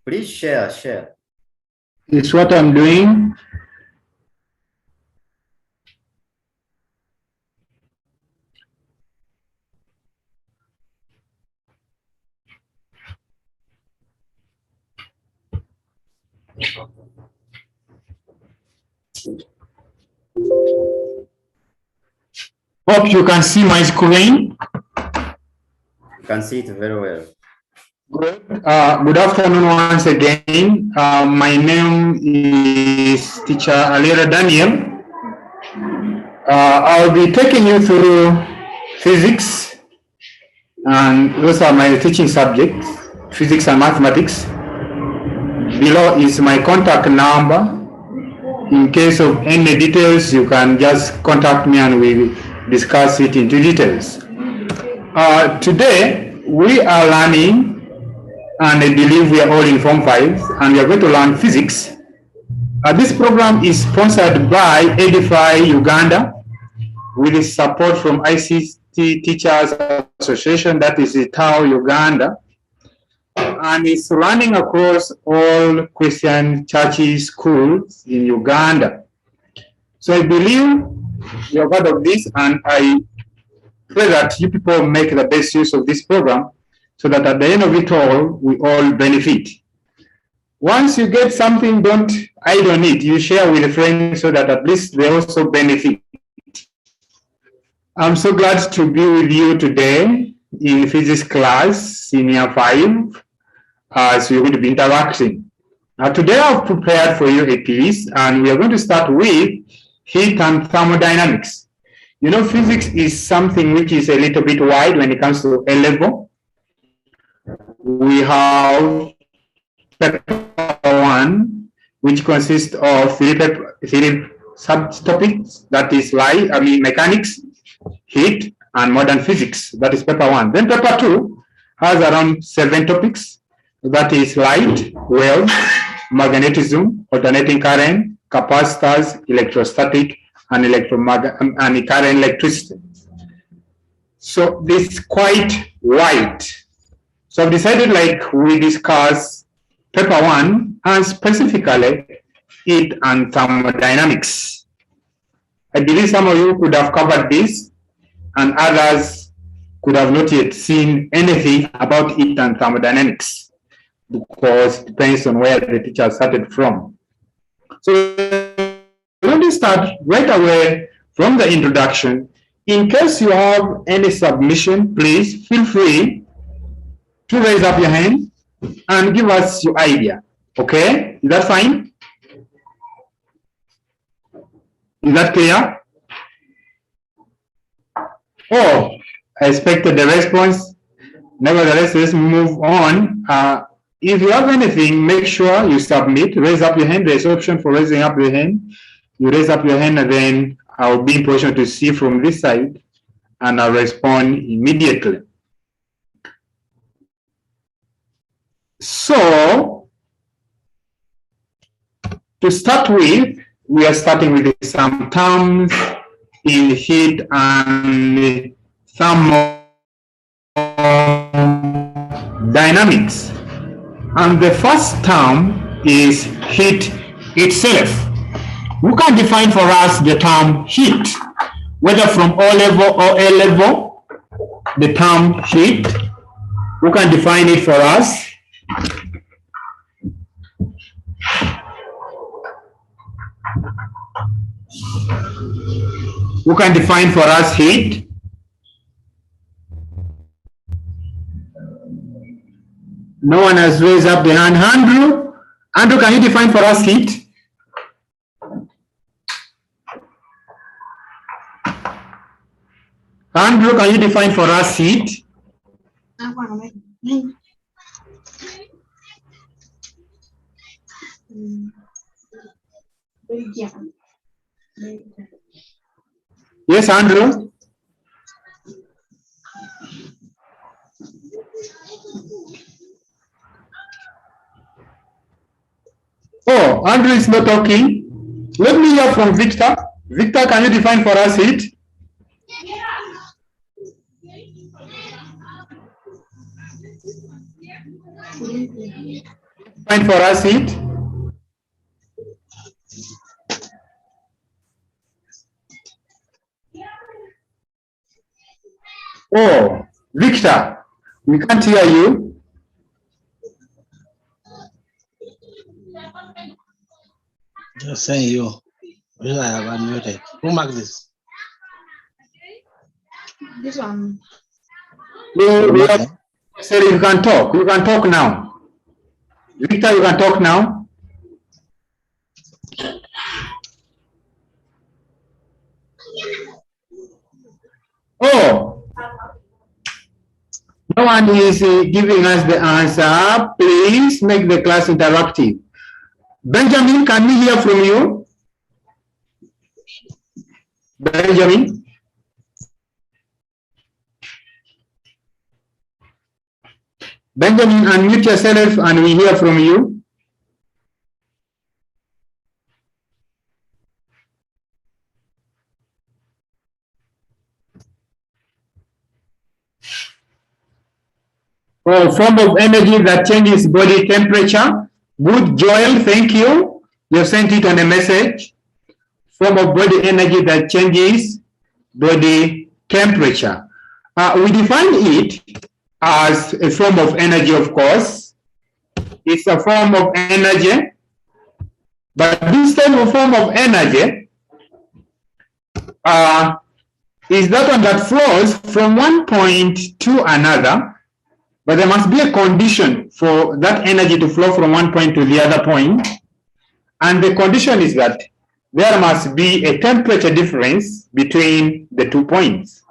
Please share. It's what I'm doing. Hope you can see my screen. You can see it very well. Good. Good afternoon once again. My name is Teacher Alira Daniel. I'll be taking you through physics, and those are my teaching subjects, physics and mathematics. Below is my contact number. In case of any details, you can just contact me and we'll discuss it into details. Today, we are learning, and I believe we are all in Form 5, and we are going to learn physics. This program is sponsored by Edify Uganda with support from ICT Teachers Association, that is TAO Uganda, and it's running across all Christian churches, schools in Uganda. So I believe you're part of this, and I pray that you people make the best use of this program so that at the end of it all, we all benefit. Once you get something, don't hide on it. You share with friends so that at least they also benefit. I'm so glad to be with you today in physics class in year 5 as we're going to be interacting. Today I've prepared for you a piece, and we are going to start with heat and thermodynamics. You know, physics is something which is a little bit wide when it comes to A level. We have paper 1, which consists of three subtopics, that is mechanics, heat, and modern physics. That is paper 1. Then paper 2 has around 7 topics. That is light, waves, magnetism, alternating current, capacitors, electrostatic, and current electricity. So this is quite wide. So I've decided, like we discuss paper 1 and specifically heat and thermodynamics. I believe some of you could have covered this, and others could have not yet seen anything about heat and thermodynamics, because it depends on where the teacher started from. So let me start right away from the introduction. In case you have any submission, please feel free to raise up your hand and give us your idea. Okay? Is that fine? Is that clear? Oh, I expected the response. Nevertheless, let's move on. If you have anything, make sure you submit. Raise up your hand. There's an option for raising up your hand. You raise up your hand, and then I'll be in position to see from this side, and I'll respond immediately. So, to start with, we are starting with some terms in heat and thermodynamics. And the first term is heat itself. Who can define for us the term heat? Whether from O level or A level, the term heat. Who can define it for us? Who can define for us heat? No one has raised up the hand. Andrew? Andrew, can you define for us heat? Andrew, can you define for us heat? Yes, Andrew? Oh, Andrew is not talking. Let me hear from Victor. Victor, can you define for us heat? Find for us heat. Oh, Victor, we can't hear you. Just saying you. I have unmuted. Who marked this? This one. Sir, you can talk. You can talk now. Victor, you can talk now. Oh, no one is giving us the answer. Please make the class interactive. Benjamin, can we hear from you? Benjamin? Benjamin, unmute yourself and we hear from you. Oh, form of energy that changes body temperature. Good, Joel, thank you. You sent it on a message. Form of body energy that changes body temperature. We define it as a form of energy, of course. It's a form of energy, but this type of form of energy is that one that flows from one point to another, but there must be a condition for that energy to flow from one point to the other point. And the condition is that there must be a temperature difference between the 2 points.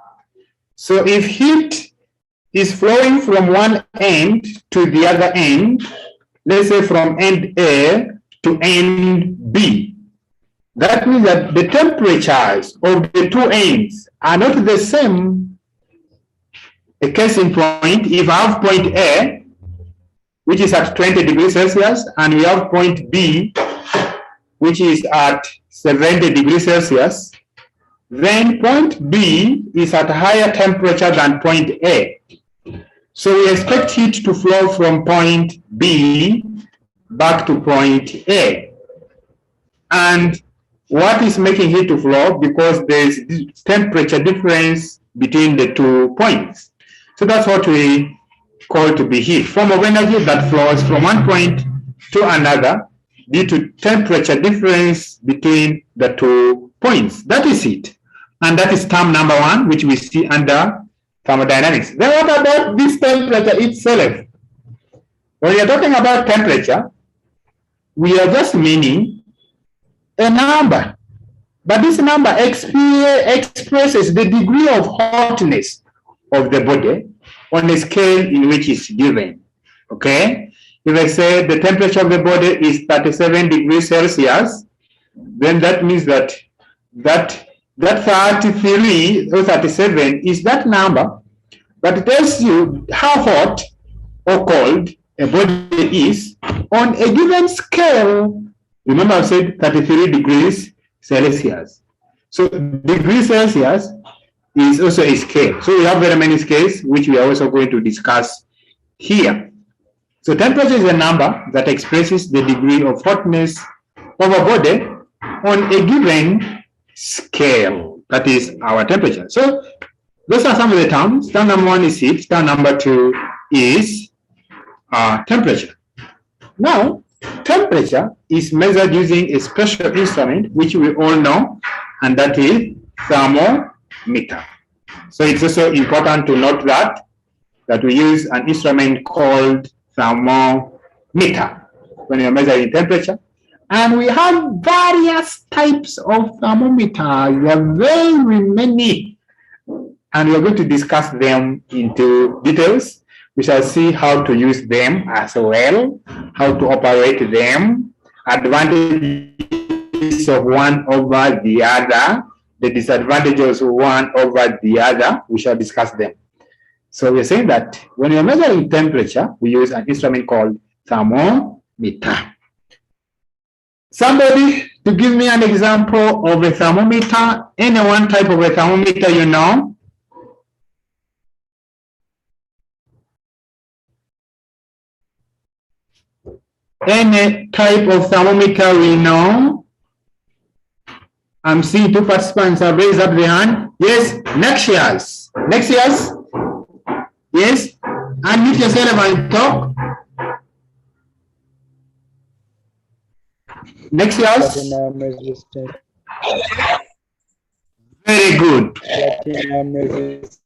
So if heat is flowing from one end to the other end, let's say from end A to end B, that means that the temperatures of the 2 ends are not the same. A case in point, if I have point A, which is at 20 degrees Celsius, and we have point B, which is at 70 degrees Celsius, then point B is at a higher temperature than point A. So we expect heat to flow from point B back to point A. And what is making heat to flow? Because there is temperature difference between the 2 points. So that's what we call to be heat. Form of energy that flows from one point to another due to temperature difference between the 2 points. That is it. And that is term number 1, which we see under thermodynamics. Then what about this temperature itself? When we are talking about temperature, we are just meaning a number. But this number expresses the degree of hotness of the body on a scale in which it's given. Okay? If I say the temperature of the body is 37 degrees Celsius, then that means that 33 or 37 is that number, but it tells you how hot or cold a body is on a given scale. Remember I said 33 degrees Celsius. So degrees Celsius is also a scale. So we have very many scales, which we are also going to discuss here. So temperature is a number that expresses the degree of hotness of a body on a given scale. That is our temperature. So those are some of the terms. Term number 1 is heat. Term number 2 is temperature. Now, temperature is measured using a special instrument, which we all know, and that is thermometer. So it's also important to note that we use an instrument called thermometer when you're measuring temperature. And we have various types of thermometers. There are very many. And we're going to discuss them into details. We shall see how to use them as well, how to operate them, advantages of one over the other, the disadvantages of one over the other. We shall discuss them. So we're saying that when you're measuring temperature, we use an instrument called thermometer. Somebody to give me an example of a thermometer, any one type of a thermometer you know. Any type of thermometer we know? I'm seeing two participants have raised up their hand. Yes, next year's. Next year's? Yes. Unmute yourself and talk. Next year's? Platinum resistant. Very good. Platinum resistant.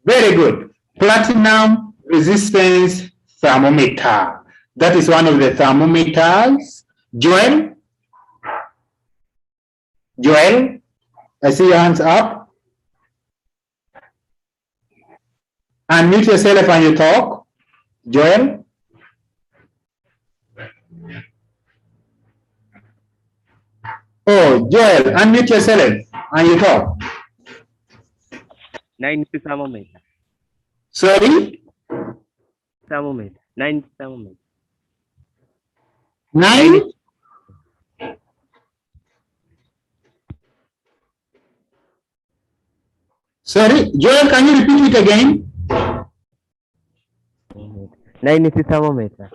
Very good. Platinum resistance thermometer. That is one of the thermometers. Joel? Joel? I see your hands up. Unmute yourself and you talk. Joel? Oh, Joel, unmute yourself and you talk. 9 thermometer. Sorry? Thermometer. 9 thermometer. 9? Sorry, Joel, can you repeat it again? 9 thermometer.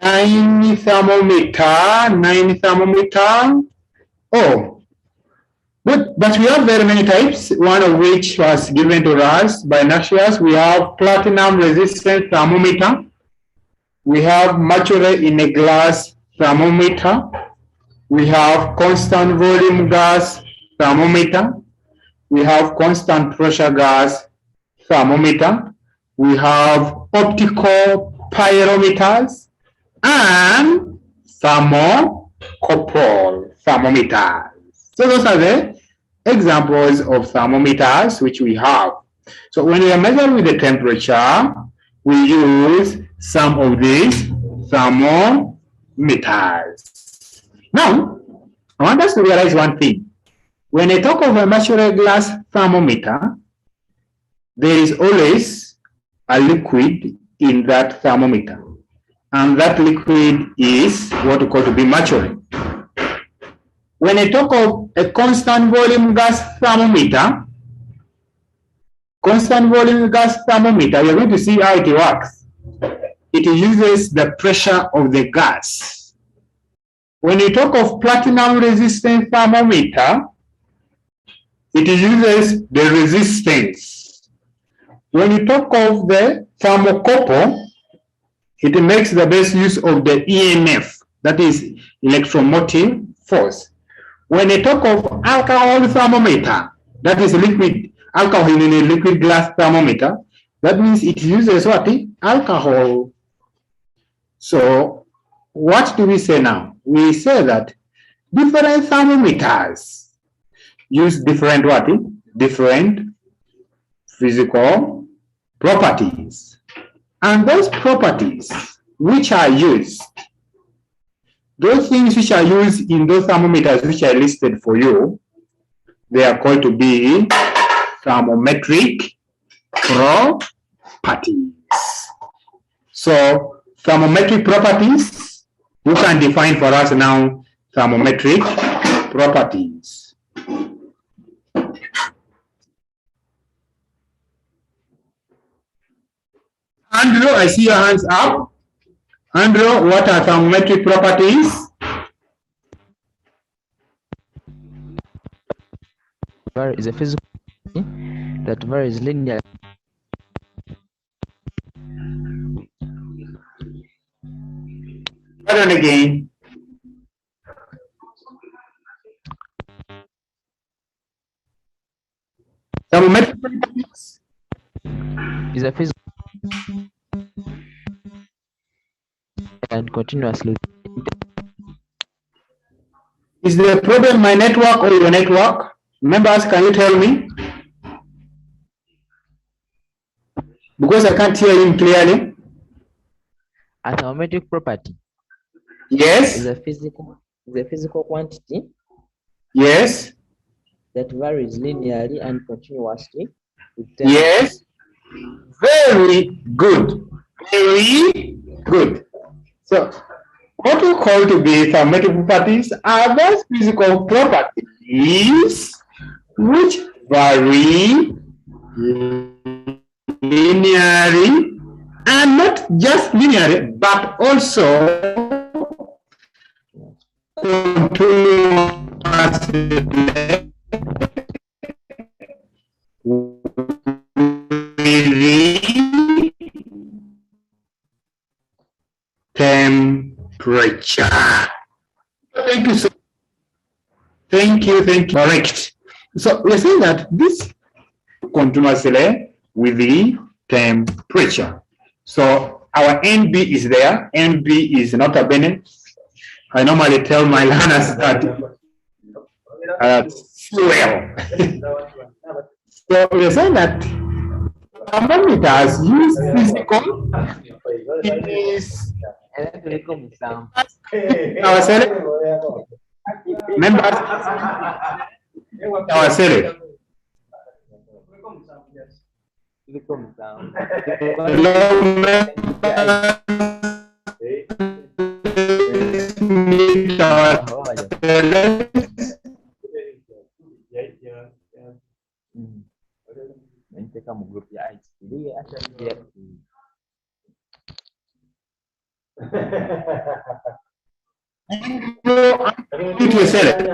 9 thermometer, 9 thermometer. Oh, but we have very many types, one of which was given to us by Naxias. We have platinum resistant thermometer. We have mercury in a glass thermometer. We have constant volume gas thermometer. We have constant pressure gas thermometer. We have optical pyrometers and thermocouple thermometers. So those are the examples of thermometers which we have. So when we are measuring with the temperature, we use some of these thermometers. Now, I want us to realize one thing. When I talk of a mercury glass thermometer, there is always a liquid in that thermometer. And that liquid is what we call to be mercury. When I talk of a constant volume gas thermometer, we are going to see how it works. It uses the pressure of the gas. When you talk of platinum resistant thermometer, it uses the resistance. When you talk of the thermocouple, it makes the best use of the EMF, that is electromotive force. When you talk of alcohol thermometer, that is liquid alcohol in a liquid glass thermometer, that means it uses what? Alcohol. So what do we say now? We say that different thermometers use different what? Different physical properties. And those properties which are used, those things which are used in those thermometers which are listed for you, they are called to be thermometric properties. So thermometric properties, who can define for us now thermometric properties? Andrew, I see your hands up. Andrew, what are thermometric properties? Is a physical that varies linear. Hold on again. Thermometric properties Is a physical and continuously. Is the problem my network or your network? Members, can you tell me? Because I can't hear him clearly. A thermometric property Yes. is a physical quantity Yes. that varies linearly and continuously with Yes. Very good. Very good. So, what we call to be thermometric properties are those physical properties which vary linearly And not just linear, but also continuously with the temperature. Thank you. Thank you. Correct. So we're saying that this continuously with the temperature. So our NB is there. NB is not a bene. I normally tell my learners that fuel. So we're saying that thermometers use physical. It is ourselves. Members, ourselves. Unmute yourself.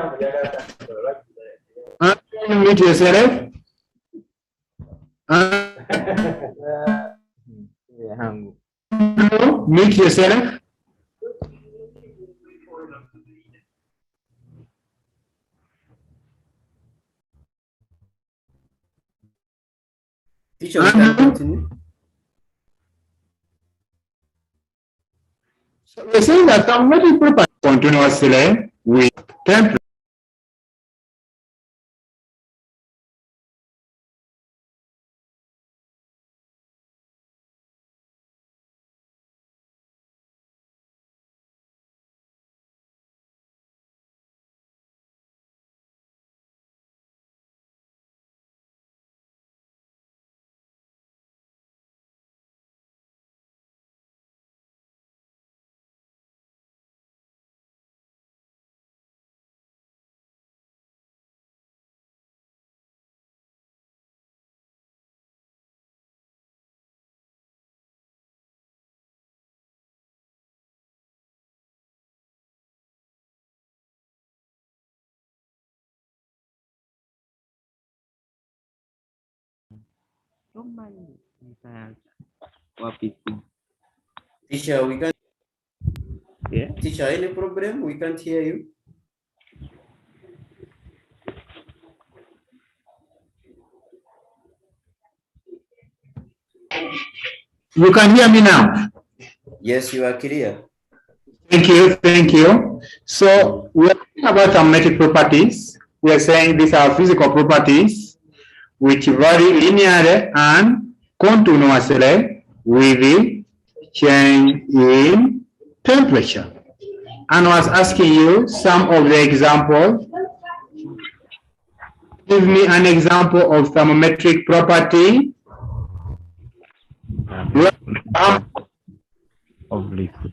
Unmute yourself. Mute yourself. Teacher, we can continue. So we're saying that thermometric properties continuously with temperature. Teacher, we can. Yeah. Teacher, any problem? We can't hear you. You can hear me now. Yes, you are clear. Thank you. So we are talking about thermometric properties. We are saying these are physical properties which vary linearly and continuously with the change in temperature. And I was asking you some of the examples. Give me an example of thermometric property. Of liquid.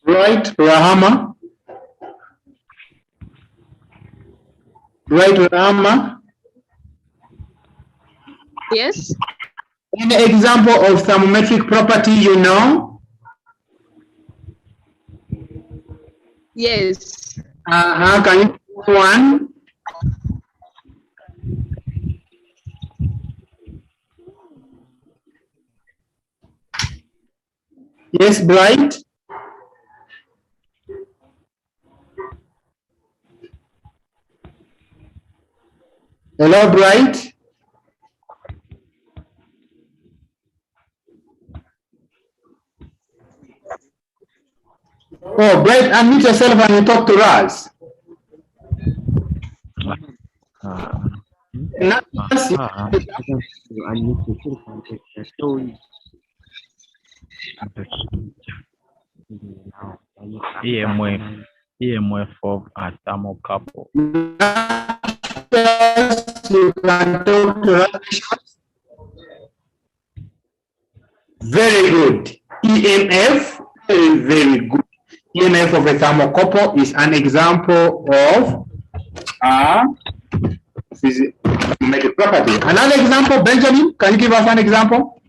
Right, Rahama? Right, Rahama? Yes. Any example of thermometric property you know? Yes. Can you give one? Yes, Bright? Hello, Bright? Oh, Bright, unmute yourself and you talk to us. EMF of a thermocouple. You can talk to us. Very good. EMF is very good. EMF of a thermocouple is an example of a thermometric property. Another example, Benjamin, can you give us an example?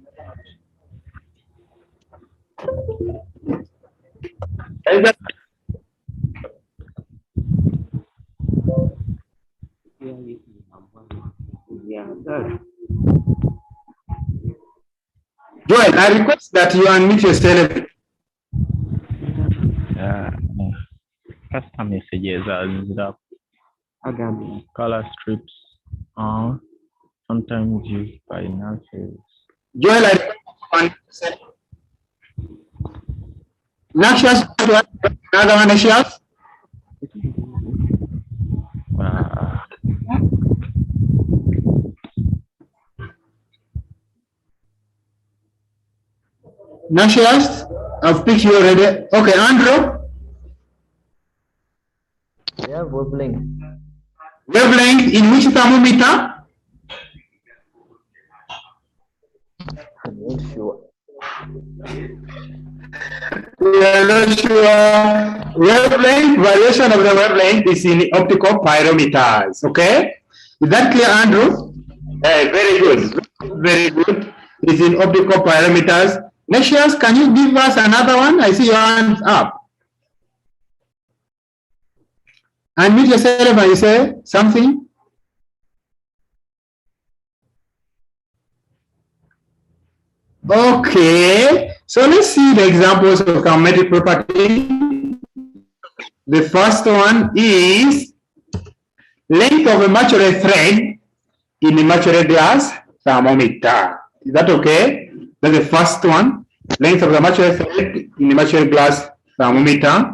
Joel, I request that you unmute yourself. Custom messages are color strips are sometimes used by nurses. Joel, I request Naxias, another one, Naxias? Naxias, I've picked you already. Okay, Andrew? Yeah, wavelength. Wavelength in which thermometer? I'm not sure. We are not sure. Wavelength, variation of the wavelength is in optical pyrometers. Okay? Is that clear, Andrew? Very good. Very good. It's in optical pyrometers. Naxias, can you give us another one? I see your hands up. Unmute yourself and you say something. Okay, so let's see the examples of thermometric property. The first one is length of a mercury thread in a mercury glass thermometer. Is that okay? That's the first one. Length of the mercury thread in a mercury glass thermometer.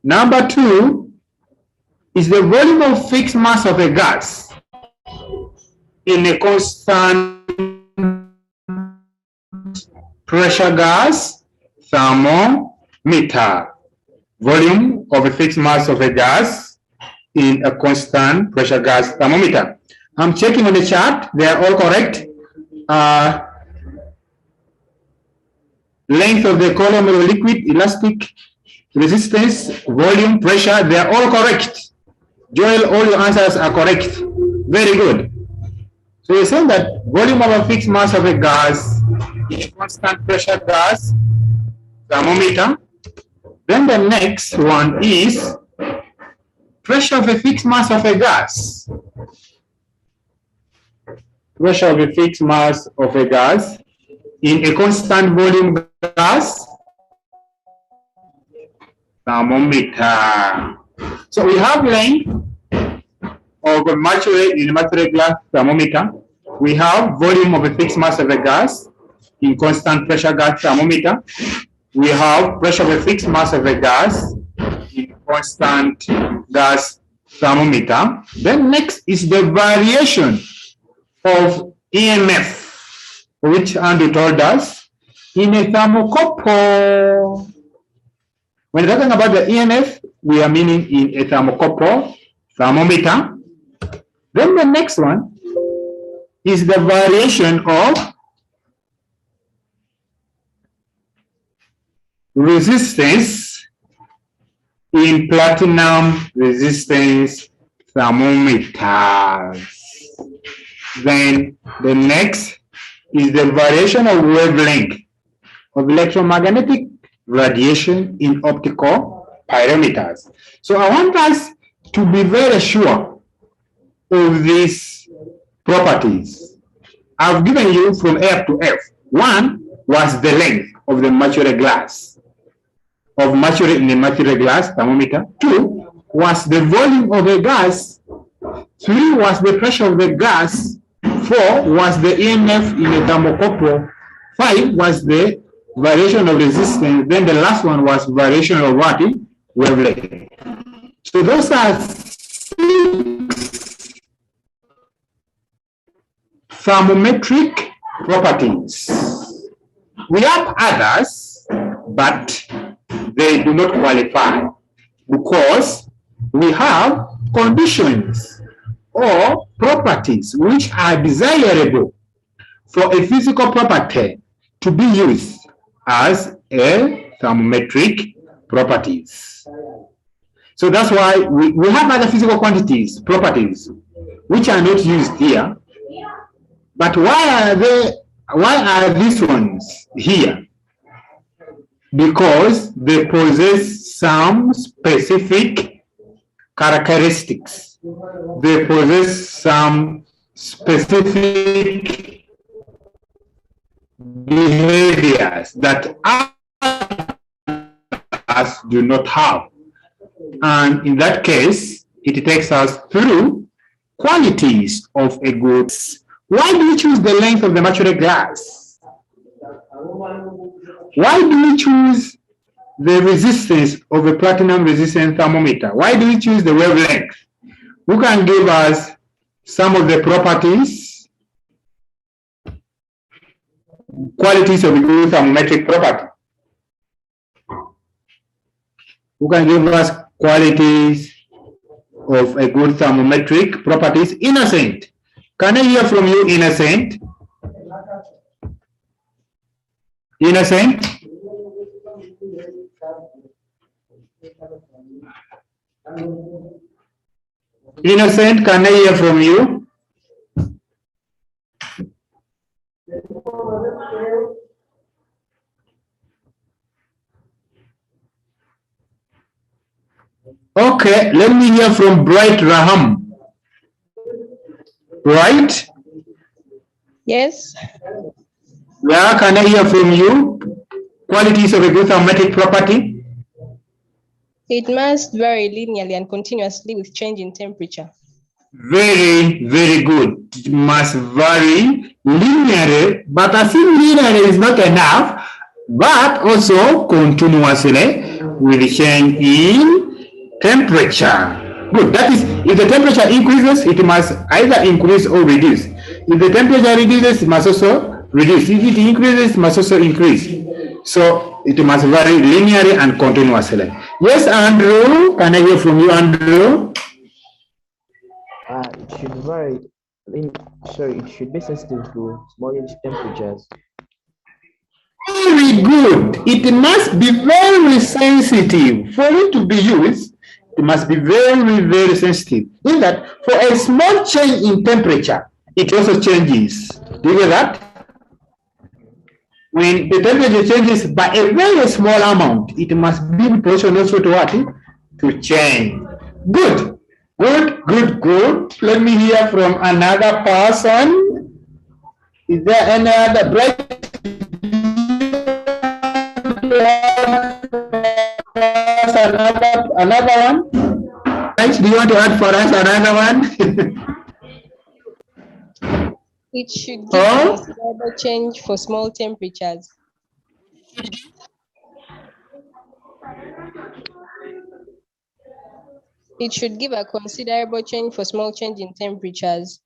Number two is the volume of fixed mass of a gas in a constant pressure gas thermometer. Volume of a fixed mass of a gas in a constant pressure gas thermometer. I'm checking on the chart, they are all correct. Length of the column of the liquid, elastic, resistance, volume, pressure, they are all correct. Joel, all your answers are correct. Very good. So you're saying that volume of a fixed mass of a gas in constant pressure gas thermometer. Then the next one is pressure of a fixed mass of a gas. Pressure of a fixed mass of a gas in a constant volume gas thermometer. So we have length of a mercury in a mercury glass thermometer. We have volume of a fixed mass of a gas in constant pressure gas thermometer. We have pressure of a fixed mass of a gas in constant gas thermometer. Then next is the variation of EMF, which Andrew told us in a thermocouple. When talking about the EMF, we are meaning in a thermocouple thermometer. Then the next one is the variation of resistance in platinum resistance thermometers. Then the next is the variation of wavelength of electromagnetic radiation in optical pyrometers. So I want us to be very sure of these properties. I've given you from F to F. One was the length of the mercury glass, of mercury in the mercury glass thermometer. Two was the volume of the gas. Three was the pressure of the gas. Four was the EMF in the thermocouple. Five was the variation of resistance. Then the last one was variation of what? Wavelength. So those are 6 thermometric properties. We have others, but they do not qualify because we have conditions or properties which are desirable for a physical property to be used as a thermometric properties. So that's why we have other physical quantities, properties, which are not used here. But why are these ones here? Because they possess some specific characteristics. They possess some specific behaviors that others do not have. And in that case, it takes us through qualities of a good. Why do we choose the length of the mercury glass? Why do we choose the resistance of a platinum resistant thermometer? Why do we choose the wavelength? Who can give us some of the properties, qualities of a good thermometric property? Who can give us qualities of a good thermometric properties? Innocent. Can I hear from you, Innocent? Innocent? Innocent, can I hear from you? Okay, let me hear from Bright Raham. Right? Yes. Where can I hear from you? Qualities of a good thermometric property? It must vary linearly and continuously with change in temperature. Very, very good. It must vary linearly, but I think linearly is not enough, but also continuously with change in temperature. Good. That is, if the temperature increases, it must either increase or reduce. If the temperature reduces, it must also reduce. If it increases, it must also increase. So it must vary linearly and continuously. Yes, Andrew. Can I hear from you, Andrew? It should vary. It should be sensitive to small temperatures. Very good. It must be very sensitive for it to be used. It must be very, very sensitive. In that, for a small change in temperature, it also changes. Do you get that? When the temperature changes by a very small amount, it must be proportional also to what? To change. Good. Good, good, good. Let me hear from another person. Is there any other break? Another one? Do you want to add for us another one? It should give a considerable change for small temperatures. It should give a considerable change for small change in temperatures.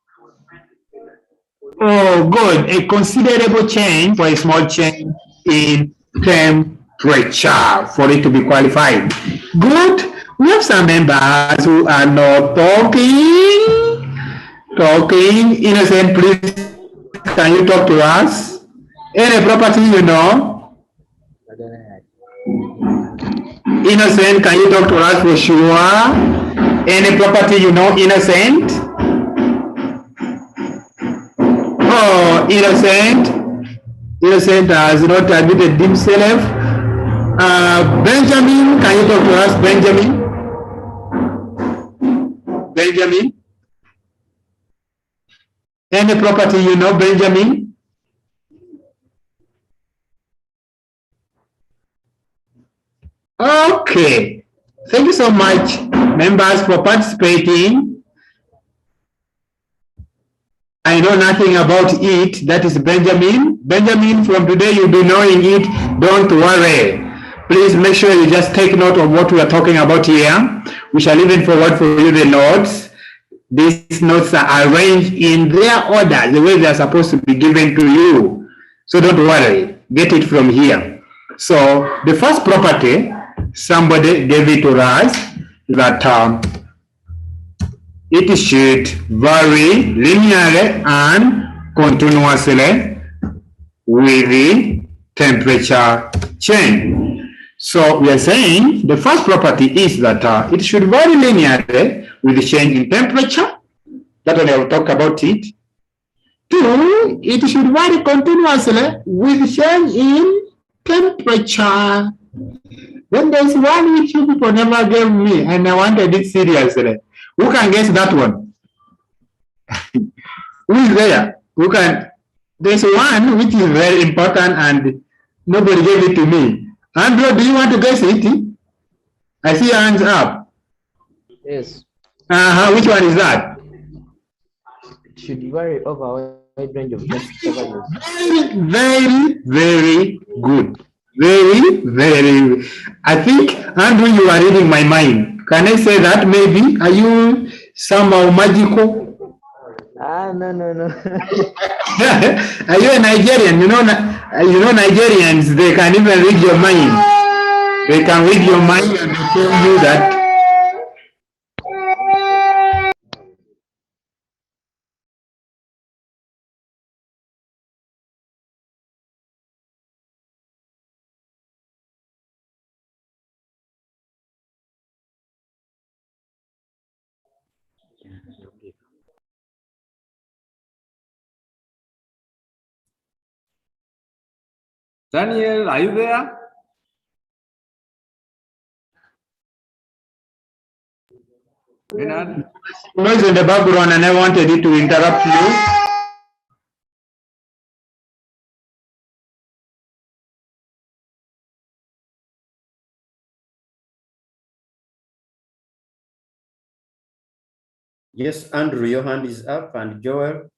Oh, good. A considerable change for a small change in temperature for it to be qualified. Good. We have some members who are not talking. Innocent, please, can you talk to us? Any property you know? Innocent, can you talk to us for sure? Any property you know, Innocent? Oh, Innocent has not admitted himself. Benjamin, can you talk to us, Benjamin? Benjamin? Any property you know, Benjamin? Okay. Thank you so much, members, for participating. I know nothing about it. That is Benjamin. Benjamin, from today you'll be knowing it. Don't worry. Please make sure you just take note of what we are talking about here. We shall even forward for you the notes. These notes are arranged in their order, the way they are supposed to be given to you. So don't worry. Get it from here. So the first property, somebody gave it to us, that it should vary linearly and continuously with the temperature change. So we are saying the first property is that it should vary linearly with the change in temperature. That one I will talk about it. 2, it should vary continuously with change in temperature. Then there's one which you people never gave me, and I wanted it seriously. Who can guess that one? Who is there? Who can? There's one which is very important and nobody gave it to me. Andrew, do you want to guess it? I see your hands up. Yes. Which one is that? It should vary over a wide range of temperature values. Very, very good. Very, very. I think, Andrew, you are reading my mind. Can I say that maybe? Are you somehow magical? No. Are you a Nigerian? You know Nigerians, they can even read your mind. They can read your mind and they tell you that. Daniel, are you there? Bernard? Noise in the background and I wanted it to interrupt you. Yes, Andrew, your hand is up, and Joel.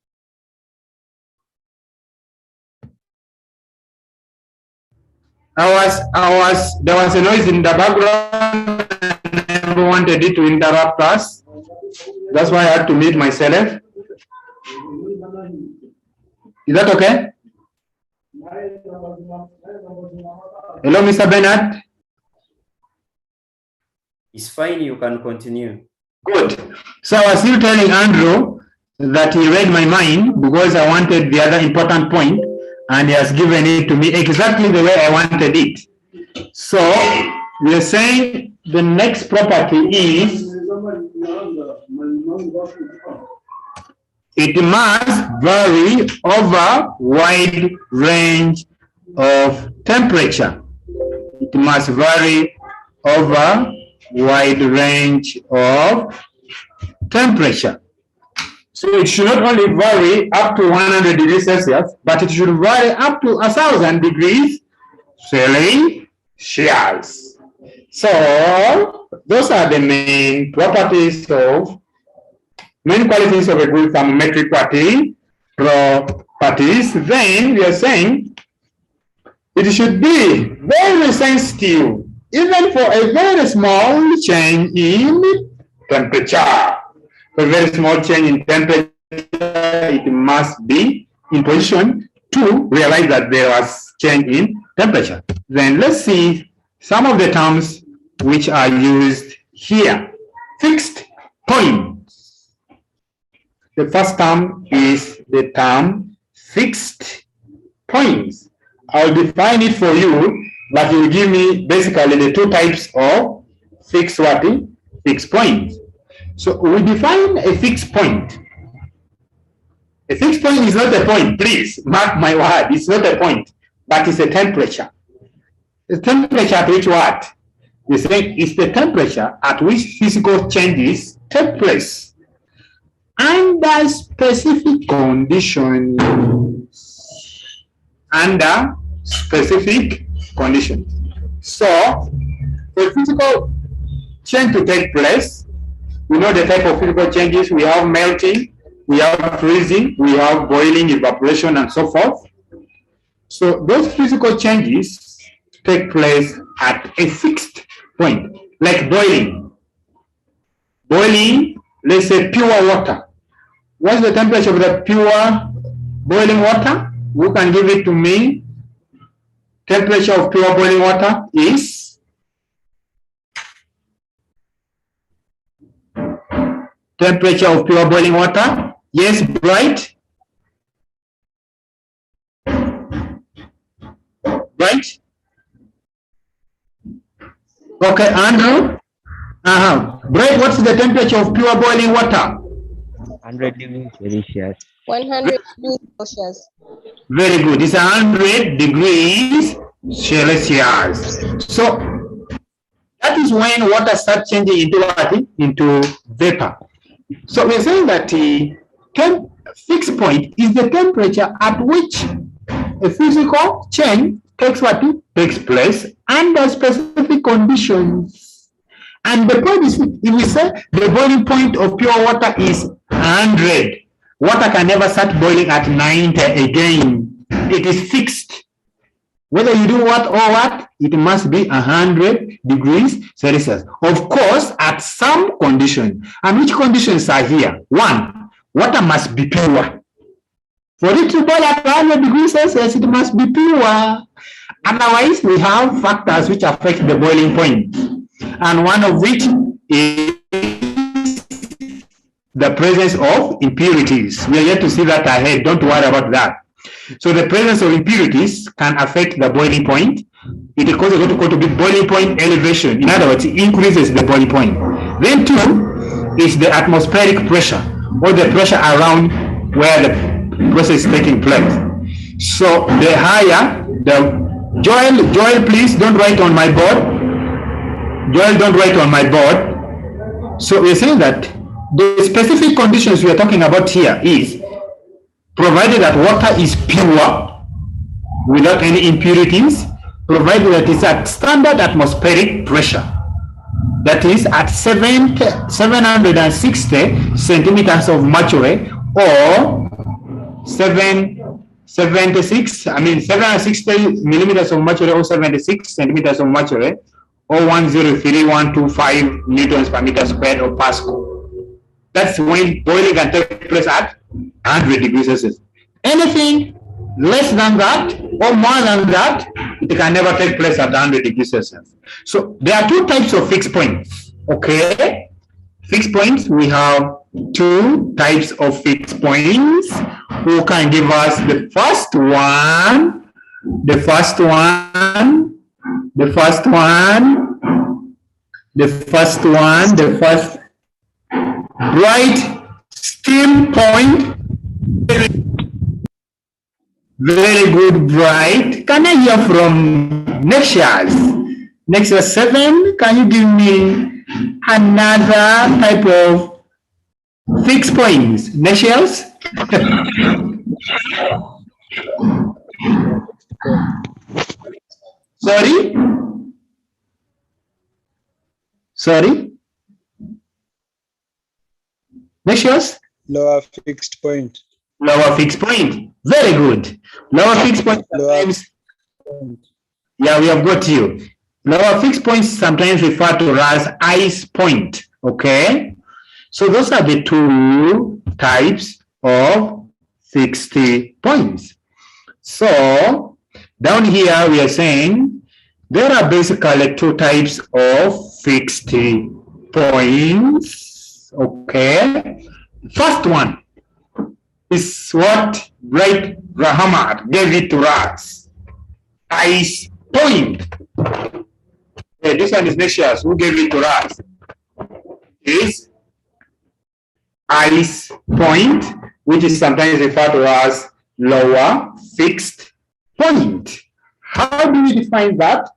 There was a noise in the background and I wanted it to interrupt us. That's why I had to mute myself. Is that okay? Hello, Mr. Bernard. It's fine, you can continue. Good. So I was still telling Andrew that he read my mind because I wanted the other important point, and he has given it to me exactly the way I wanted it. So we are saying the next property is it must vary over wide range of temperature. It must vary over wide range of temperature. So it should not only vary up to 100 degrees Celsius, but it should vary up to 1,000 degrees Celsius. So those are the main qualities of a good thermometric properties. Then we are saying it should be very sensitive, even for a very small change in temperature. For a very small change in temperature, it must be in position to realize that there was change in temperature. Then let's see some of the terms which are used here. Fixed points. The first term is the term fixed points. I'll define it for you, but you will give me basically the two types of fixed points. So we define a fixed point. A fixed point is not a point, please mark my word. It's not a point, but it's a temperature. The temperature at which what? We say it's the temperature at which physical changes take place under specific conditions. Under specific conditions. So, for physical change to take place, we know the type of physical changes. We have melting, we have freezing, we have boiling, evaporation, and so forth. So those physical changes take place at a fixed point, like boiling. Boiling, let's say pure water. What's the temperature of the pure boiling water? Who can give it to me? Temperature of pure boiling water is temperature of pure boiling water. Yes, Bright. Right? Okay, Andrew. Bright, what's the temperature of pure boiling water? 100 degrees Celsius. 100 degrees Celsius. Very good. It's 100 degrees Celsius. So that is when water starts changing into what? Into vapor. So we're saying that the fixed point is the temperature at which a physical change takes place under specific conditions. And the point is, if we say the boiling point of pure water is 100, water can never start boiling at 90 again. It is fixed. Whether you do what or what, it must be 100 degrees Celsius. Of course, at some condition. And which conditions are here? One, water must be pure. For it to boil at 100 degrees Celsius, it must be pure. Otherwise, we have factors which affect the boiling point. And one of which is the presence of impurities. We are yet to see that ahead. Don't worry about that. So the presence of impurities can affect the boiling point. It causes what we call to be boiling point elevation. In other words, it increases the boiling point. Then two is the atmospheric pressure, or the pressure around where the process is taking place. So the higher the Joel, please don't write on my board. Joel, don't write on my board. So we're saying that the specific conditions we are talking about here is provided that water is pure without any impurities, provided that it's at standard atmospheric pressure, that is at 760 centimeters of mercury, or 760 millimeters of mercury, or 76 centimeters of mercury, or 103,125 newtons per meter squared or Pascal. That's when boiling can take place at 100 degrees Celsius. Anything less than that or more than that, it can never take place at 100 degrees Celsius. So there are two types of fixed points. Okay, fixed points. We have two types of fixed points. Who can give us the first one? The first one. The first one. The first one. The first bright steam point. Very good, bright. Can I hear from Nexias? Nexias 7, can you give me another type of fixed points? Nexias? Sorry? Sorry? Nexias? Lower fixed point. Lower fixed point. Very good. Lower fixed point sometimes. Yeah, we have got you. Lower fixed points sometimes referred to as ice point. Okay. So those are the two types of fixed points. So down here we are saying there are basically two types of fixed points. Okay. First one is what Wright Rahamad gave it to us. Ice point. Okay, this one is Nexias who gave it to us. Is ice point, which is sometimes referred to as lower fixed point. How do we define that?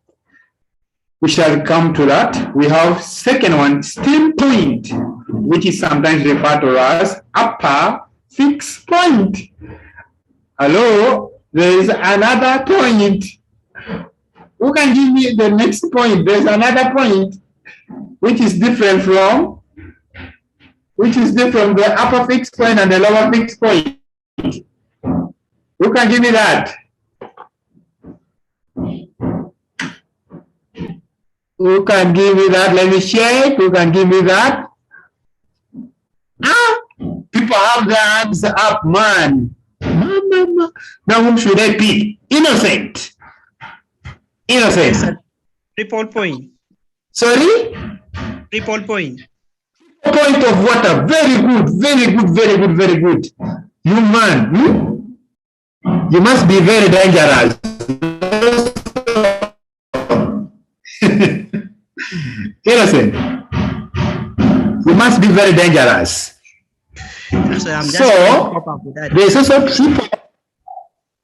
We shall come to that. We have second one, steam point, which is sometimes referred to as upper fixed point. Hello, there is another point. Who can give me the next point? There's another point which is different from the upper fixed point and the lower fixed point. Who can give me that? Who can give me that? Let me check. Who can give me that? Ah, people have their hands up, man. Now whom should I pick? Innocent. Innocent. Triple point. Sorry? Triple point. Point of water. Very good, very good, very good, very good. You man, you must be very dangerous. Innocent. You must be very dangerous. So I'm just So, trying to cope up with that. there's also triple.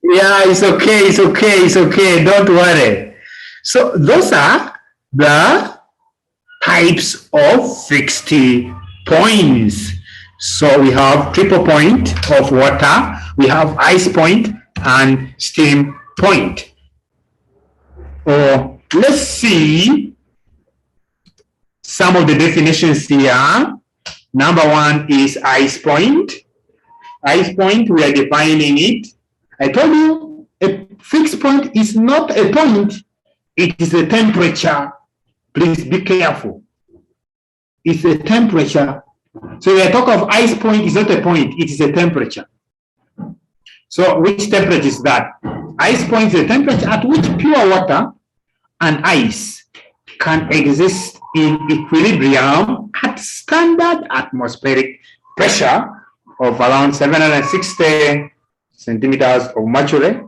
Yeah, it's okay. Don't worry. So those are the types of fixed points. So we have triple point of water, we have ice point and steam point. Let's see some of the definitions here. Number one is ice point. Ice point, we are defining it. I told you a fixed point is not a point, it is a temperature. Please be careful. It's a temperature. So when I talk of ice point, it's not a point, it is a temperature. So which temperature is that? Ice point is a temperature at which pure water and ice can exist in equilibrium at standard atmospheric pressure of around 760 centimeters of mercury,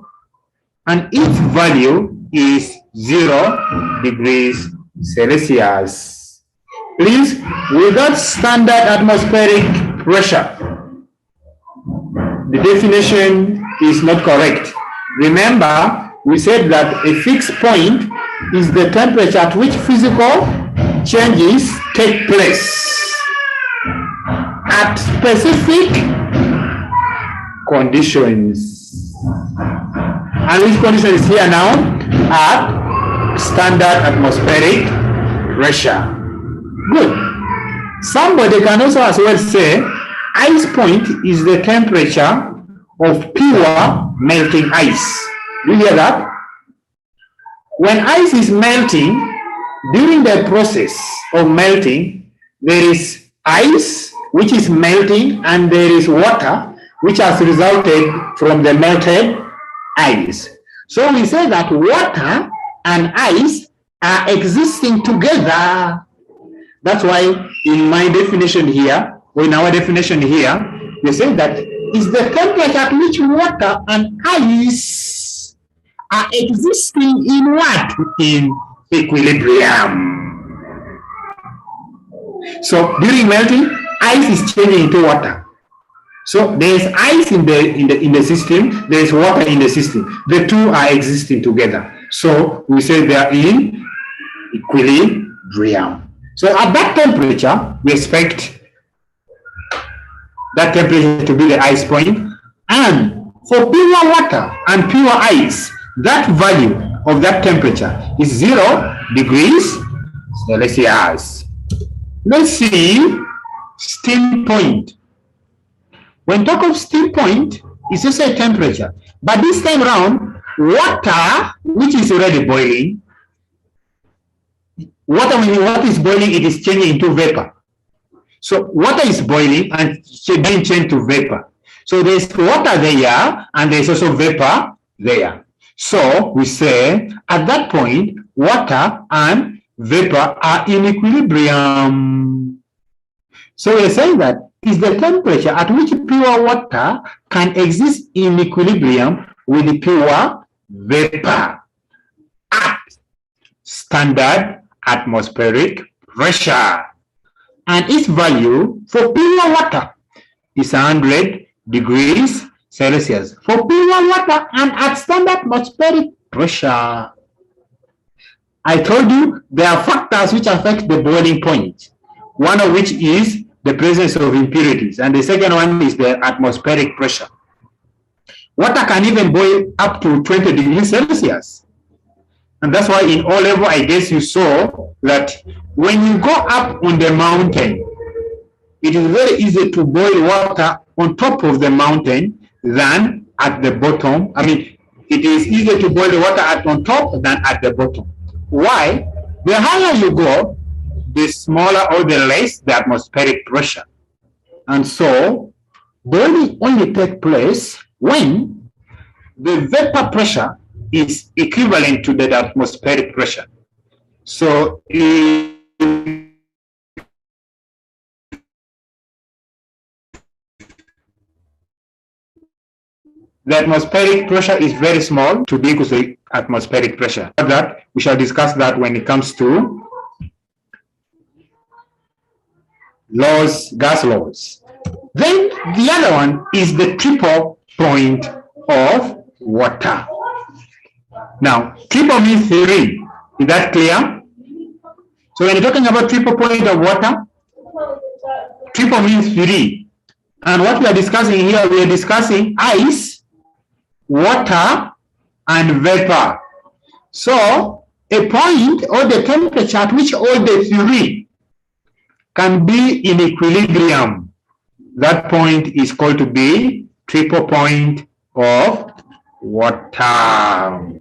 and its value is 0 degrees Celsius. Please, without standard atmospheric pressure, the definition is not correct. Remember, we said that a fixed point is the temperature at which physical changes take place at specific conditions. And which condition is here now? At standard atmospheric pressure. Good. Somebody can also as well say ice point is the temperature of pure melting ice. Do you hear that? When ice is melting, during the process of melting, there is ice which is melting and there is water which has resulted from the melted ice. So we say that water and ice are existing together. That's why in my definition here, or in our definition here, we say that is the temperature at which water and ice are existing in what? In equilibrium. So during melting, ice is changing into water. So there is ice in the system, there is water in the system. The two are existing together. So we say they are in equilibrium. So at that temperature, we expect that temperature to be the ice point. And for pure water and pure ice, that value of that temperature is 0 degrees Celsius. Let's see steam point. When talk of steam point, it's just a temperature. But this time around, water, which is already boiling, water, when water is boiling, it is changing into vapor. So water is boiling and being changed to vapor. So there's water there and there's also vapor there. So we say at that point, water and vapor are in equilibrium. So we're saying that is the temperature at which pure water can exist in equilibrium with the pure vapor at standard atmospheric pressure. And its value for pure water is 100 degrees Celsius. For pure water and at standard atmospheric pressure. I told you there are factors which affect the boiling point. One of which is the presence of impurities, and the second one is the atmospheric pressure. Water can even boil up to 20 degrees Celsius. And that's why in O level, I guess you saw that when you go up on the mountain, it is very easy to boil water on top of the mountain than at the bottom. I mean, it is easier to boil the water on top than at the bottom. Why? The higher you go, the smaller or the less the atmospheric pressure. And so, boiling only takes place when the vapor pressure is equivalent to the atmospheric pressure. So, the atmospheric pressure is very small to be equal to the atmospheric pressure. That we shall discuss that when it comes to laws, gas laws. Then the other one is the triple point of water. Now, triple means 3. Is that clear? So when you're talking about triple point of water, triple means 3. And what we are discussing here, we are discussing ice, water, and vapor. So a point or the temperature at which all the 3 can be in equilibrium, that point is called to be triple point of water.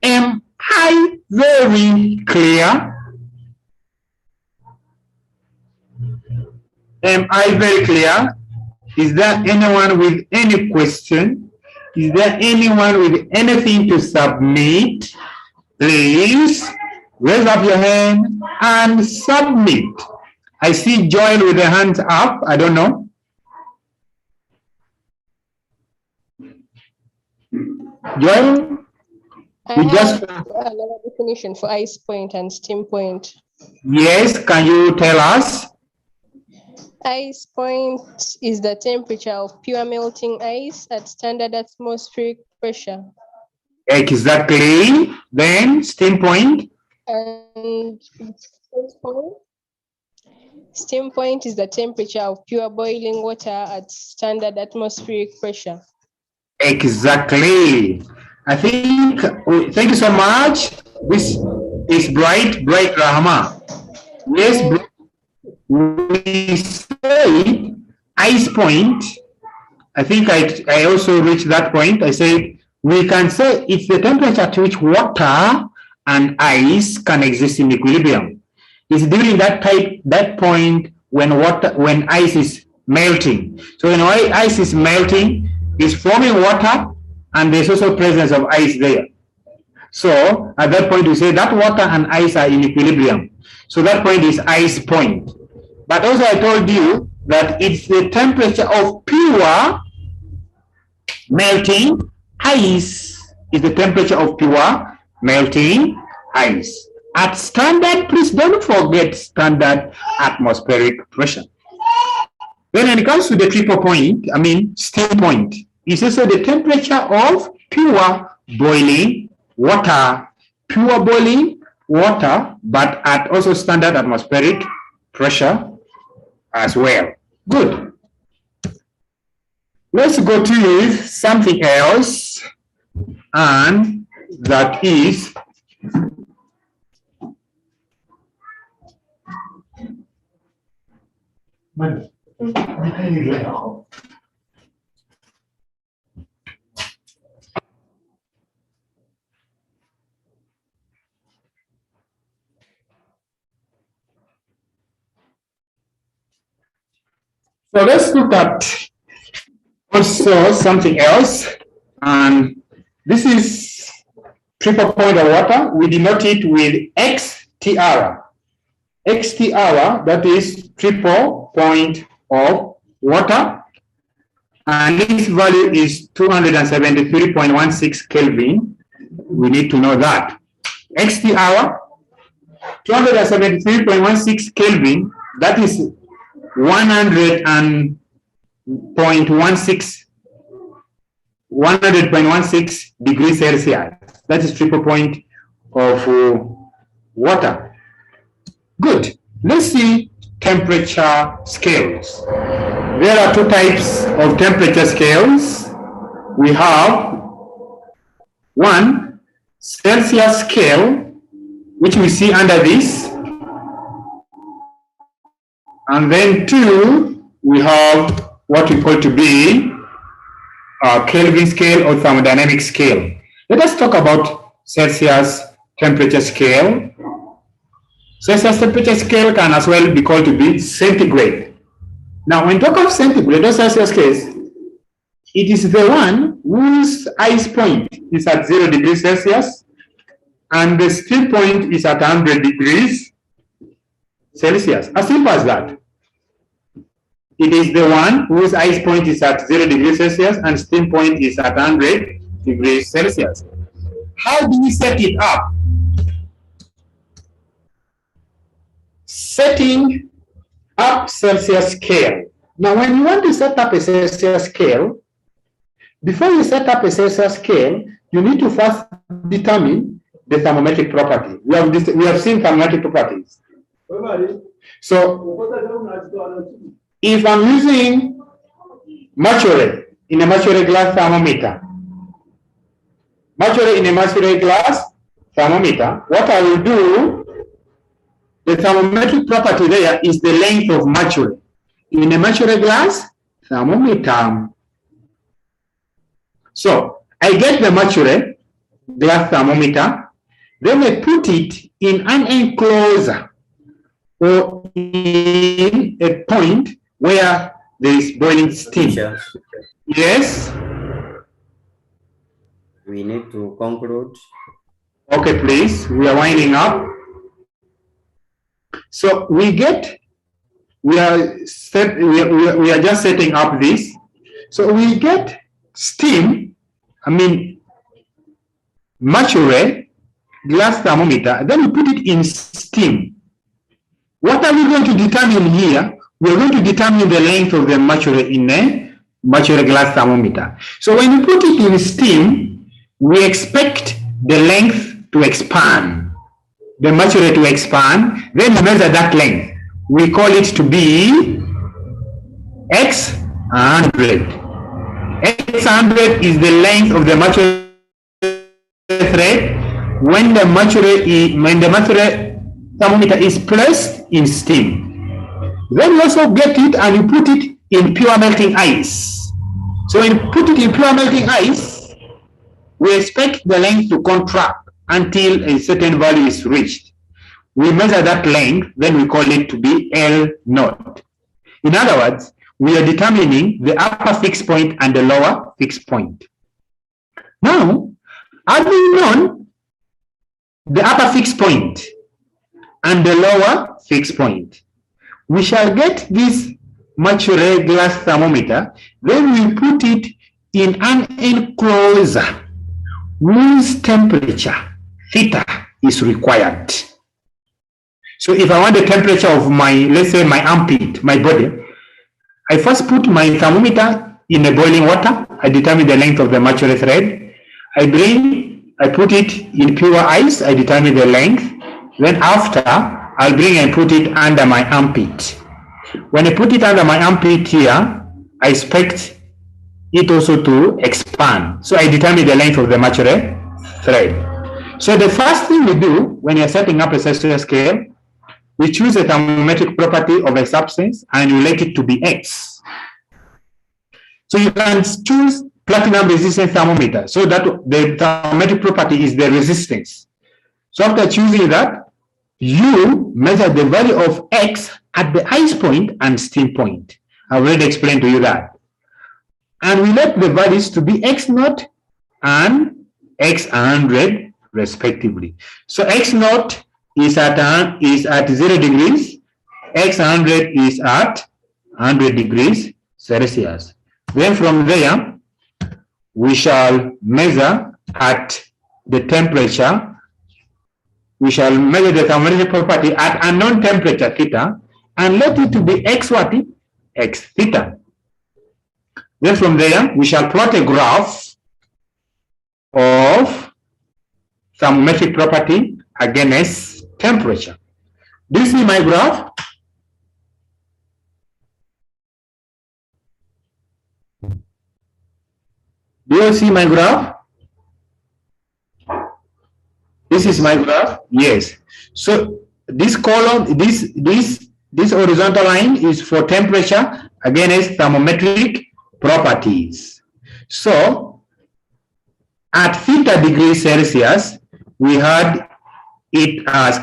Am I very clear? Am I very clear? Is there anyone with any question? Is there anyone with anything to submit? Please raise up your hand and submit. I see Joel with the hands up. I don't know. Joel? I You have just another definition for ice point and steam point. Yes, can you tell us? Ice point is the temperature of pure melting ice at standard atmospheric pressure. Exactly. Then steam point. And steam point is the temperature of pure boiling water at standard atmospheric pressure. Exactly. I think, thank you so much. This is bright Rahama. Yes, we say ice point. I think I also reached that point. I said we can say it's the temperature at which water and ice can exist in equilibrium. It's during that point when ice is melting. So when ice is melting, it's forming water, and there's also presence of ice there. So at that point, we say that water and ice are in equilibrium. So that point is ice point. But also I told you that it's the temperature of pure melting ice. Is the temperature of pure melting ice. At standard, please don't forget standard atmospheric pressure. Then when it comes to the triple point, steam point, it's also the temperature of pure boiling water. Pure boiling water, but at also standard atmospheric pressure as well. Good. Let's go to something else, and that is so let's look at also something else, and this is triple point of water. We denote it with XTR. XTR, that is triple point of water, and its value is 273.16 Kelvin. We need to know that. XTR, 273.16 Kelvin, that is 100.16 degrees Celsius. That is triple point of water. Good. Let's see temperature scales. There are two types of temperature scales. We have one, Celsius scale, which we see under this. And then two, we have what we call to be a Kelvin scale or thermodynamic scale. Let us talk about Celsius temperature scale. Celsius temperature scale can as well be called to be centigrade. Now, when talk of centigrade or Celsius case, it is the one whose ice point is at 0 degrees Celsius and the steam point is at 100 degrees Celsius. As simple as that. It is the one whose ice point is at 0 degrees Celsius and steam point is at 100 degrees Celsius. How do we set it up? Setting up Celsius scale. Now, when you want to set up a Celsius scale, before you set up a Celsius scale, you need to first determine the thermometric property. We have seen thermometric properties. So, if I'm using mercury in a mercury glass thermometer, what I will do, the thermometric property there is the length of mercury in a mercury glass thermometer. So I get the mercury glass thermometer, then I put it in an enclosure or in a point where there is boiling steam. Yes. We need to conclude. Okay, please. We are winding up. So we are just setting up this. So we get steam, mercury glass thermometer, then we put it in steam. What are we going to determine here? We're going to determine the length of the mercury in a mercury glass thermometer. So when you put it in steam, we expect the length to expand, the mercury to expand, then we measure that length. We call it to be X100. X100 is the length of the mercury thread when the mercury thermometer is placed in steam. Then you also get it and you put it in pure melting ice. So when you put it in pure melting ice, we expect the length to contract until a certain value is reached. We measure that length, then we call it to be L0. In other words, we are determining the upper fixed point and the lower fixed point. Now, having known the upper fixed point and the lower fixed point, we shall get this mercury glass thermometer, then we put it in an enclosure whose temperature, theta, is required. So if I want the temperature of let's say my armpit, my body, I first put my thermometer in a boiling water. I determine the length of the mercury thread. I put it in pure ice. I determine the length. Then after, I'll bring and put it under my armpit. When I put it under my armpit here, I expect it also to expand. So I determine the length of the mercury thread. So the first thing we do when you're setting up a Celsius scale, we choose a thermometric property of a substance and you let it to be X. So you can choose platinum resistant thermometer so that the thermometric property is the resistance. So after choosing that, you measure the value of X at the ice point and steam point. I've already explained to you that. And we let the values to be X0 and X100 respectively. So X0 is at 0 degrees, X100 is at 100 degrees Celsius. Then from there, we shall measure at the temperature. We shall measure the thermometric property at unknown temperature theta and let it to be X what? X theta. Then from there, we shall plot a graph of thermometric property against temperature. Do you see my graph? Do you see my graph? This is my graph. Yes. So this column, this horizontal line is for temperature against thermometric properties. So at theta degrees Celsius, we had it as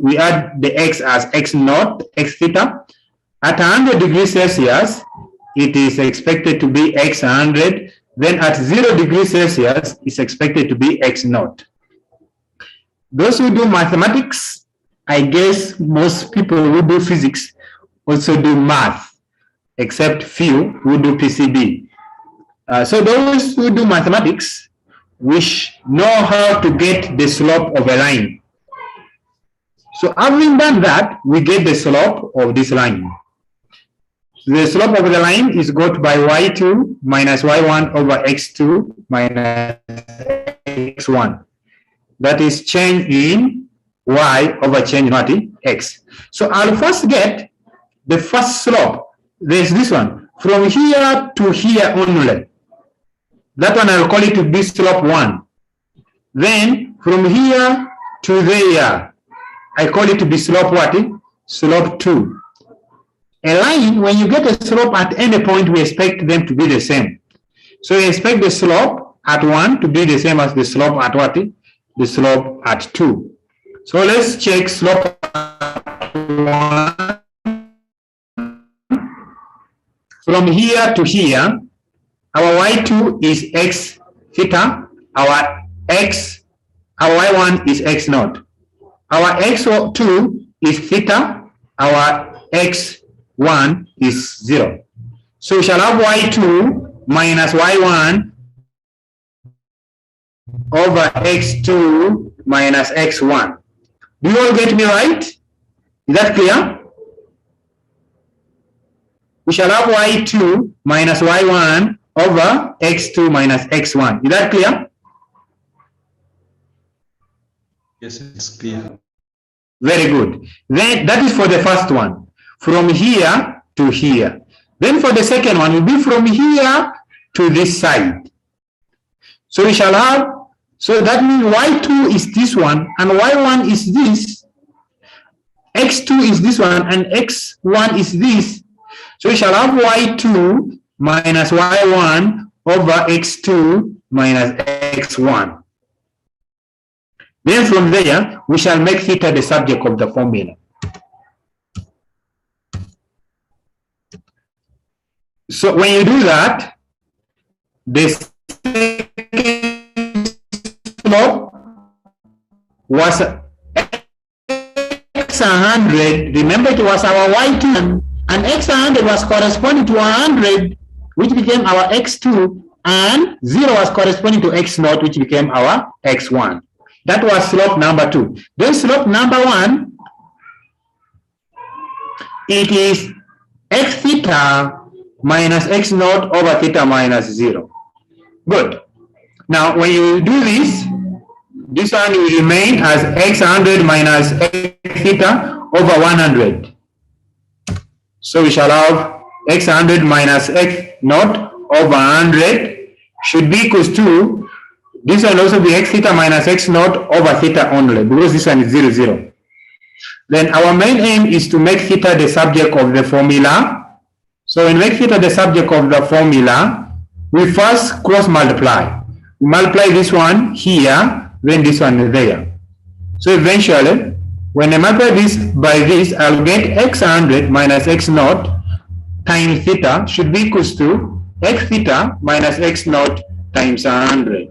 we had the X as X0, X theta. At 100 degrees Celsius, it is expected to be X100. Then at 0 degrees Celsius, it's expected to be X0. Those who do mathematics, I guess most people who do physics also do math, except few who do PCB. So those who do mathematics know how to get the slope of a line. So having done that, we get the slope of this line. The slope of the line is got by y2 minus y1 over x2 minus x1. That is change in y over change in what? X. So I'll first get the first slope. There's this one. From here to here only. That one I'll call it to be slope 1. Then from here to there, I call it to be slope what? Slope 2. A line, when you get a slope at any point, we expect them to be the same. So we expect the slope at 1 to be the same as the slope at what? The slope at 2. So let's check slope at 1. From here to here, our y2 is x theta, our y1 is x naught. Our x2 is theta, our x1 is 0. So we shall have y2 minus y1 over x2 minus x1. Do you all get me right? Is that clear? We shall have y2 minus y1 over x2 minus x1. Is that clear? Yes, it's clear. Very good. Then that is for the first one. From here to here. Then for the second one will be from here to this side. So we shall have, so that means y2 is this one and y1 is this. x2 is this one and x1 is this. So we shall have y2 minus y1 over x2 minus x1. Then from there, we shall make theta the subject of the formula. So when you do that, the second slope was x100. Remember, it was our y2, and x100 was corresponding to 100, which became our x2, and 0 was corresponding to x0, which became our x1. That was slope number 2. Then slope number 1, it is x theta minus x0 over theta minus 0. Good. Now, when you do this, this one will remain as x100 minus x theta over 100. So we shall have x100 minus x0 over 100 should be equals to, this will also be x theta minus x0 over theta only, because this one is 0, 0. Then our main aim is to make theta the subject of the formula. So when we make theta the subject of the formula, we first cross multiply. We multiply this one here, then this one there. So eventually, when I multiply this by this, I'll get x100 minus x0 times theta should be equals to x theta minus x0 times 100.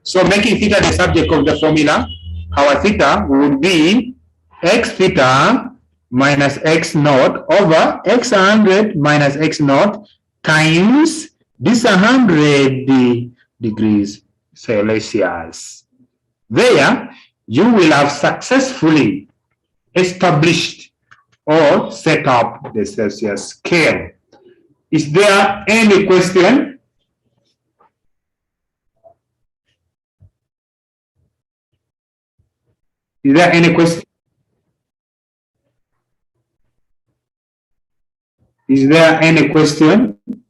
So making theta the subject of the formula, our theta would be x theta minus x0 over x100 minus x0 times this 100 degrees Celsius. There, you will have successfully established or set up the Celsius scale. Is there any question? Is there any question? Is there any question?